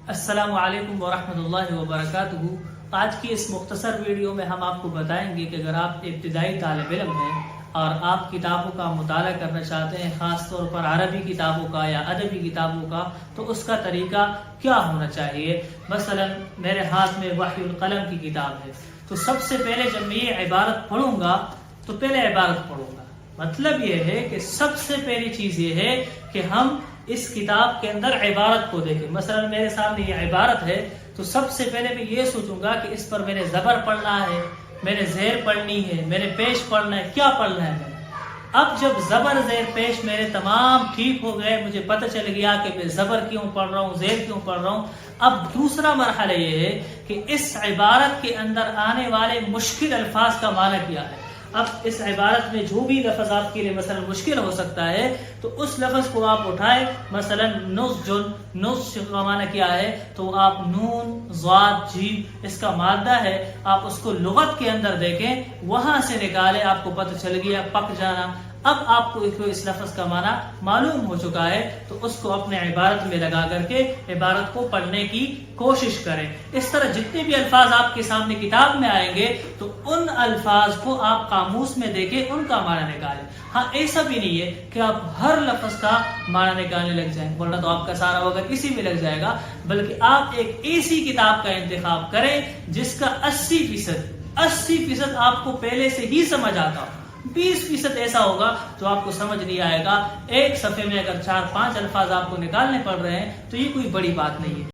السلام علیکم ورحمۃ اللہ وبرکاتہ۔ آج کی اس مختصر ویڈیو میں ہم آپ کو بتائیں گے کہ اگر آپ ابتدائی طالب علم ہیں اور آپ کتابوں کا مطالعہ کرنا چاہتے ہیں، خاص طور پر عربی کتابوں کا یا ادبی کتابوں کا، تو اس کا طریقہ کیا ہونا چاہیے۔ مثلا میرے ہاتھ میں وحی القلم کی کتاب ہے، تو سب سے پہلے جب میں یہ عبارت پڑھوں گا تو پہلے عبارت پڑھوں گا۔ مطلب یہ ہے کہ سب سے پہلی چیز یہ ہے کہ ہم اس کتاب کے اندر عبارت کو دیکھیں۔ مثلا میرے سامنے یہ عبارت ہے تو سب سے پہلے میں یہ سوچوں گا کہ اس پر میں نے زبر پڑھنا ہے، میں نے زیر پڑھنی ہے، میں نے پیش پڑھنا ہے، کیا پڑھنا ہے میں نے۔ اب جب زبر زیر پیش میرے تمام ٹھیک ہو گئے، مجھے پتہ چل گیا کہ میں زبر کیوں پڑھ رہا ہوں، زیر کیوں پڑھ رہا ہوں، اب دوسرا مرحلہ یہ ہے کہ اس عبارت کے اندر آنے والے مشکل الفاظ کا معنی کیا ہے۔ اب اس عبارت میں جو بھی لفظ آپ کے لیے مثلا مشکل ہو سکتا ہے تو اس لفظ کو آپ اٹھائیں۔ مثلا نسج کا معنی کیا ہے، تو آپ نون ضاد جیم اس کا مادہ ہے، آپ اس کو لغت کے اندر دیکھیں، وہاں سے نکالیں، آپ کو پتہ چل گیا پک جانا۔ اب آپ کو اس لفظ کا معنی معلوم ہو چکا ہے تو اس کو اپنے عبارت میں لگا کر کے عبارت کو پڑھنے کی کوشش کریں۔ اس طرح جتنے بھی الفاظ آپ کے سامنے کتاب میں آئیں گے تو ان الفاظ کو آپ قاموس میں دیکھیں، ان کا معنی نکالیں۔ ہاں ایسا بھی نہیں ہے کہ آپ ہر لفظ کا معنی نکالنے لگ جائیں، ورنہ تو آپ کا سارا وقت اسی میں لگ جائے گا، بلکہ آپ ایک ایسی کتاب کا انتخاب کریں جس کا 80% آپ کو پہلے سے ہی سمجھ آتا ہو۔ 20% ایسا ہوگا تو آپ کو سمجھ نہیں آئے گا۔ ایک صفحے میں اگر 4-5 الفاظ آپ کو نکالنے پڑ رہے ہیں تو یہ کوئی بڑی بات نہیں ہے۔